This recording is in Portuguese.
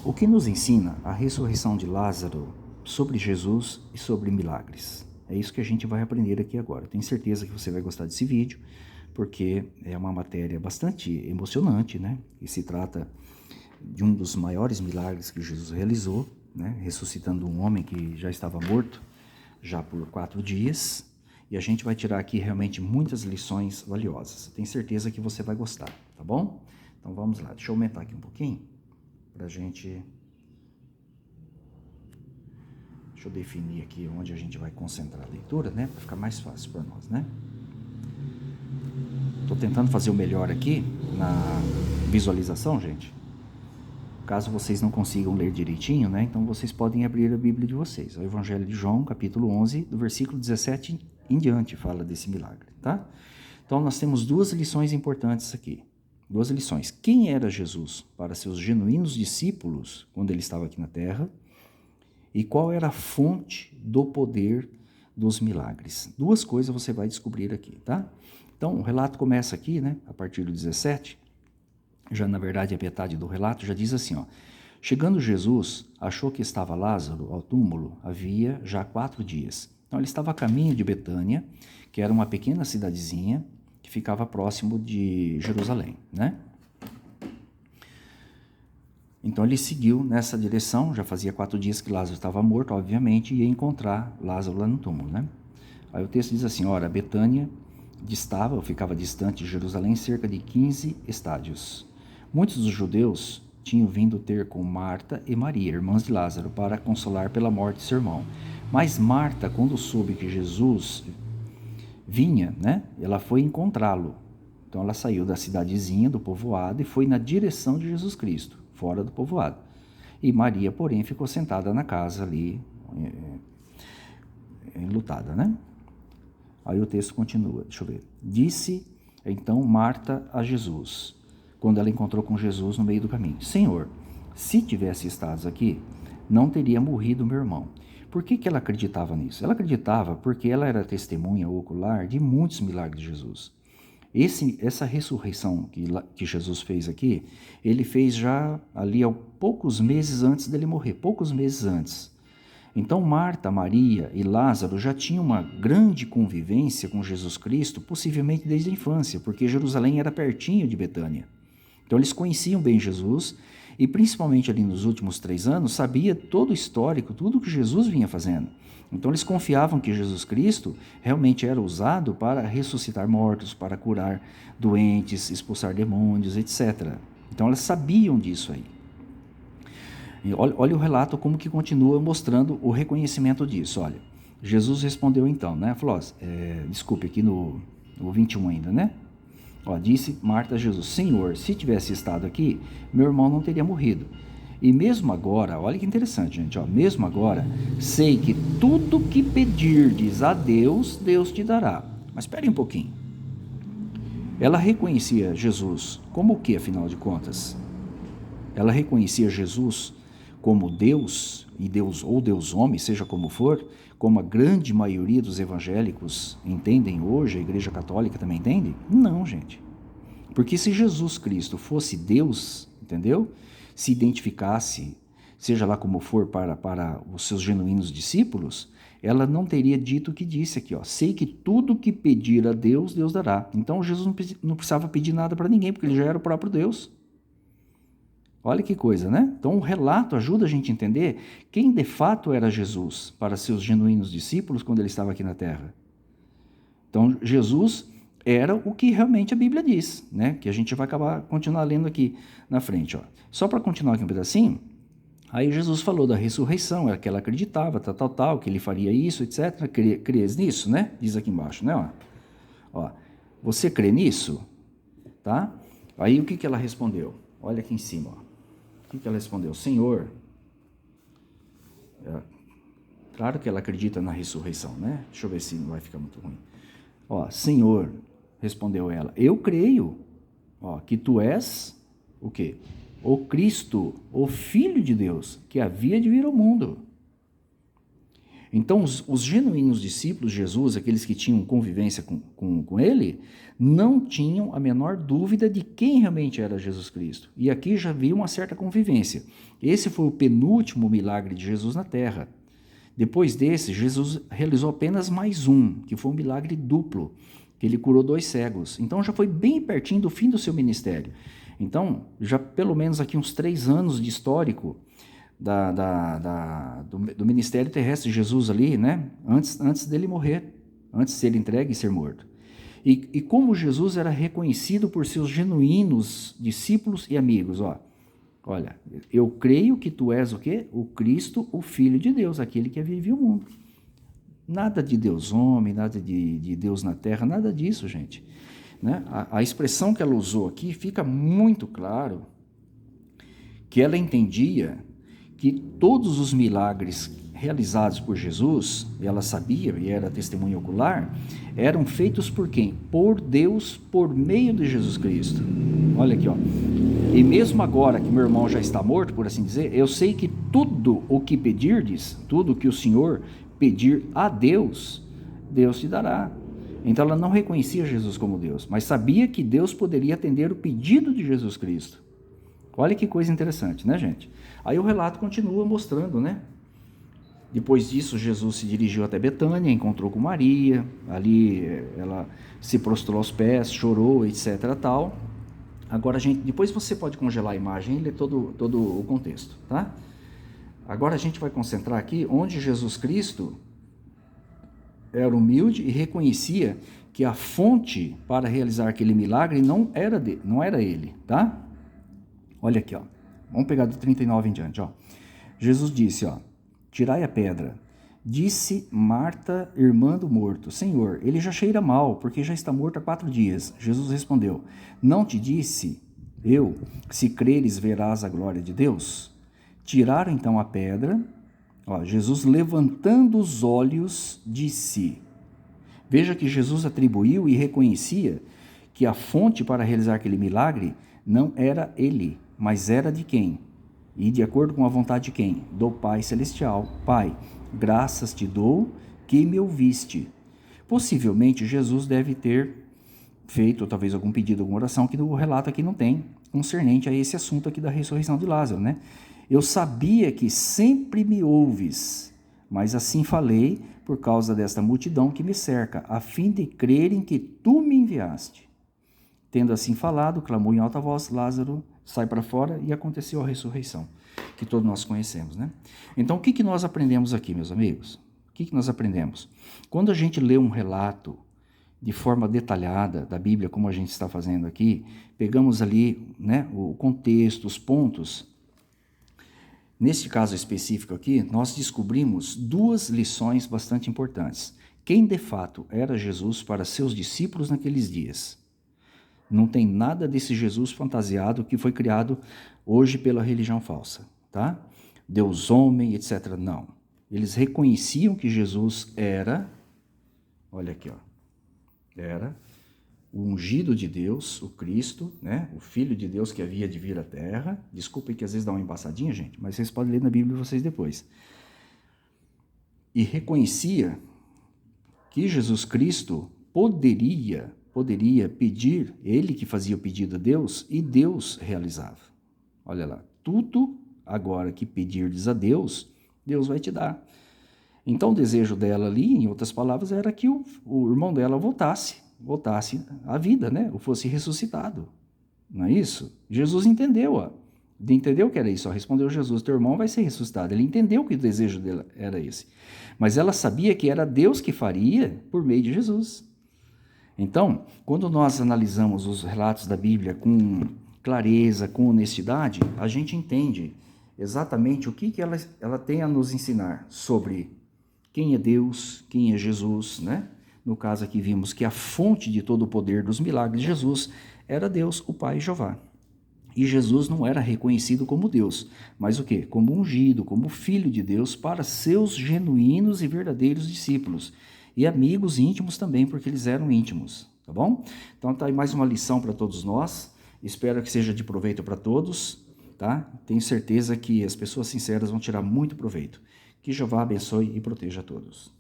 O que nos ensina a ressurreição de Lázaro sobre Jesus e sobre milagres? É isso que a gente vai aprender aqui agora. Tenho certeza que você vai gostar desse vídeo, porque é uma matéria bastante emocionante, né? E se trata de um dos maiores milagres que Jesus realizou, né? Ressuscitando um homem que já estava morto, já por 4 dias. E a gente vai tirar aqui realmente muitas lições valiosas. Tenho certeza que você vai gostar, tá bom? Então vamos lá, deixa eu aumentar aqui um pouquinho, pra gente... Deixa eu definir aqui onde a gente vai concentrar a leitura, né? Para ficar mais fácil para nós, né? Estou tentando fazer o melhor aqui na visualização, gente. Caso vocês não consigam ler direitinho, né? Então vocês podem abrir a Bíblia de vocês. O Evangelho de João, capítulo 11, do versículo 17 em diante, fala desse milagre, tá? Então nós temos 2 lições importantes aqui. 2 lições. Quem era Jesus para seus genuínos discípulos quando ele estava aqui na terra? E qual era a fonte do poder dos milagres? 2 coisas você vai descobrir aqui, tá? Então, o relato começa aqui, né? A partir do 17, já na verdade a metade do relato já diz assim, ó. Chegando Jesus, achou que estava Lázaro ao túmulo, havia já 4 dias. Então, ele estava a caminho de Betânia, que era uma pequena cidadezinha que ficava próximo de Jerusalém, né? Então ele seguiu nessa direção, já fazia 4 dias que Lázaro estava morto, obviamente, e ia encontrar Lázaro lá no túmulo, né? Aí o texto diz assim, ora, Betânia ficava distante de Jerusalém cerca de 15 estádios. Muitos dos judeus tinham vindo ter com Marta e Maria, irmãs de Lázaro, para consolar pela morte de seu irmão. Mas Marta, quando soube que Jesus vinha, né, ela foi encontrá-lo. Então ela saiu da cidadezinha, do povoado, e foi na direção de Jesus Cristo, fora do povoado. E Maria, porém, ficou sentada na casa ali, enlutada, né? Aí o texto continua, deixa eu ver. Disse, então, Marta a Jesus, quando ela encontrou com Jesus no meio do caminho. Senhor, se tivesse estado aqui, não teria morrido meu irmão. Por que ela acreditava nisso? Ela acreditava porque ela era testemunha ocular de muitos milagres de Jesus. Essa ressurreição que Jesus fez aqui, ele fez já ali poucos meses antes dele morrer, poucos meses antes. Então Marta, Maria e Lázaro já tinham uma grande convivência com Jesus Cristo, possivelmente desde a infância, porque Jerusalém era pertinho de Betânia. Então eles conheciam bem Jesus e principalmente ali nos últimos 3 anos, sabia todo o histórico, tudo que Jesus vinha fazendo. Então eles confiavam que Jesus Cristo realmente era usado para ressuscitar mortos, para curar doentes, expulsar demônios, etc. Então elas sabiam disso aí. E olha o relato como que continua mostrando o reconhecimento disso. Olha, Jesus respondeu então, né? Falou, desculpe, aqui no 21 ainda, né? Ó, disse Marta a Jesus, Senhor, se tivesse estado aqui, meu irmão não teria morrido. E mesmo agora, olha que interessante, gente, ó, mesmo agora, sei que tudo que pedirdes a Deus, Deus te dará. Mas espere um pouquinho. Ela reconhecia Jesus como o que, afinal de contas? Ela reconhecia Jesus como Deus, e Deus ou Deus homem, seja como for, como a grande maioria dos evangélicos entendem hoje, a Igreja Católica também entende? Não, gente. Porque se Jesus Cristo fosse Deus, entendeu? Se identificasse, seja lá como for, para os seus genuínos discípulos, ela não teria dito o que disse aqui, ó. Sei que tudo que pedir a Deus, Deus dará. Então Jesus não precisava pedir nada para ninguém, porque ele já era o próprio Deus. Olha que coisa, né? Então o relato ajuda a gente a entender quem de fato era Jesus para seus genuínos discípulos quando ele estava aqui na terra. Então Jesus era o que realmente a Bíblia diz, né? Que a gente vai continuar lendo aqui na frente, ó. Só para continuar aqui um pedacinho, aí Jesus falou da ressurreição, que ela acreditava, tal, que ele faria isso, etc. Crês nisso, né? Diz aqui embaixo, né? Ó, você crê nisso? Tá? Aí o que ela respondeu? Olha aqui em cima, ó. O que ela respondeu? Senhor, claro que ela acredita na ressurreição, né? Deixa eu ver se não vai ficar muito ruim. Ó, Senhor, respondeu ela, eu creio, ó, que tu és o quê? O Cristo, o Filho de Deus, que havia de vir ao mundo. Então, os genuínos discípulos de Jesus, aqueles que tinham convivência com ele, não tinham a menor dúvida de quem realmente era Jesus Cristo. E aqui já havia uma certa convivência. Esse foi o penúltimo milagre de Jesus na terra. Depois desse, Jesus realizou apenas mais um, que foi um milagre duplo, que ele curou 2 cegos. Então, já foi bem pertinho do fim do seu ministério. Então, já pelo menos aqui uns 3 anos de histórico do ministério terrestre de Jesus ali, né? Antes dele morrer, antes de ser entregue e ser morto. E como Jesus era reconhecido por seus genuínos discípulos e amigos, olha, eu creio que tu és o quê? O Cristo, o Filho de Deus, aquele que havia vindo o mundo. Nada de Deus homem, nada de Deus na terra, nada disso, gente. Né? A expressão que ela usou aqui fica muito claro que ela entendia que todos os milagres realizados por Jesus, ela sabia e era testemunha ocular, eram feitos por quem? Por Deus, por meio de Jesus Cristo. Olha aqui, E mesmo agora que meu irmão já está morto, por assim dizer, eu sei que tudo o que pedirdes, tudo o que o Senhor pedir a Deus, Deus te dará. Então ela não reconhecia Jesus como Deus, mas sabia que Deus poderia atender o pedido de Jesus Cristo. Olha que coisa interessante, né, gente? Aí o relato continua mostrando, né? Depois disso, Jesus se dirigiu até Betânia, encontrou com Maria, ali ela se prostrou aos pés, chorou, etc. tal. Agora, depois você pode congelar a imagem e ler todo o contexto, tá? Agora a gente vai concentrar aqui onde Jesus Cristo era humilde e reconhecia que a fonte para realizar aquele milagre não era ele, tá? Olha aqui, Vamos pegar do 39 em diante, Jesus disse, tirai a pedra. Disse Marta, irmã do morto, Senhor, ele já cheira mal, porque já está morto há 4 dias. Jesus respondeu, não te disse eu, se creres verás a glória de Deus? Tiraram então a pedra. Jesus levantando os olhos disse. Veja que Jesus atribuiu e reconhecia que a fonte para realizar aquele milagre não era ele, mas era de quem? E de acordo com a vontade de quem? Do Pai Celestial. Pai, graças te dou que me ouviste. Possivelmente Jesus deve ter feito talvez algum pedido, alguma oração que no relato aqui não tem, concernente a esse assunto aqui da ressurreição de Lázaro, né? Eu sabia que sempre me ouves, mas assim falei por causa desta multidão que me cerca, a fim de crerem que tu me enviaste. Tendo assim falado, clamou em alta voz, Lázaro, sai para fora, e aconteceu a ressurreição, que todos nós conhecemos, né? Então, o que nós aprendemos aqui, meus amigos? O que nós aprendemos? Quando a gente lê um relato de forma detalhada da Bíblia, como a gente está fazendo aqui, pegamos ali, né, o contexto, os pontos. Neste caso específico aqui, nós descobrimos 2 lições bastante importantes. Quem de fato era Jesus para seus discípulos naqueles dias? Não tem nada desse Jesus fantasiado que foi criado hoje pela religião falsa, tá? Deus homem, etc. Não. Eles reconheciam que Jesus era, olha aqui, era o ungido de Deus, o Cristo, né? O Filho de Deus que havia de vir à Terra. Desculpem que às vezes dá uma embaçadinha, gente, mas vocês podem ler na Bíblia vocês depois. E reconhecia que Jesus Cristo poderia pedir, ele que fazia o pedido a Deus, e Deus realizava. Olha lá, tudo agora que pedirdes a Deus, Deus vai te dar. Então o desejo dela ali, em outras palavras, era que o irmão dela voltasse à vida, né? Ou fosse ressuscitado. Não é isso? Jesus entendeu, entendeu que era isso. Respondeu Jesus, teu irmão vai ser ressuscitado. Ele entendeu que o desejo dela era esse. Mas ela sabia que era Deus que faria por meio de Jesus. Então, quando nós analisamos os relatos da Bíblia com clareza, com honestidade, a gente entende exatamente o que ela tem a nos ensinar sobre quem é Deus, quem é Jesus, né? No caso aqui vimos que a fonte de todo o poder dos milagres de Jesus era Deus, o Pai Jeová. E Jesus não era reconhecido como Deus, mas o quê? Como ungido, como Filho de Deus para seus genuínos e verdadeiros discípulos. E amigos íntimos também, porque eles eram íntimos, tá bom? Então tá aí mais uma lição para todos nós, espero que seja de proveito para todos, tá? Tenho certeza que as pessoas sinceras vão tirar muito proveito. Que Jeová abençoe e proteja a todos.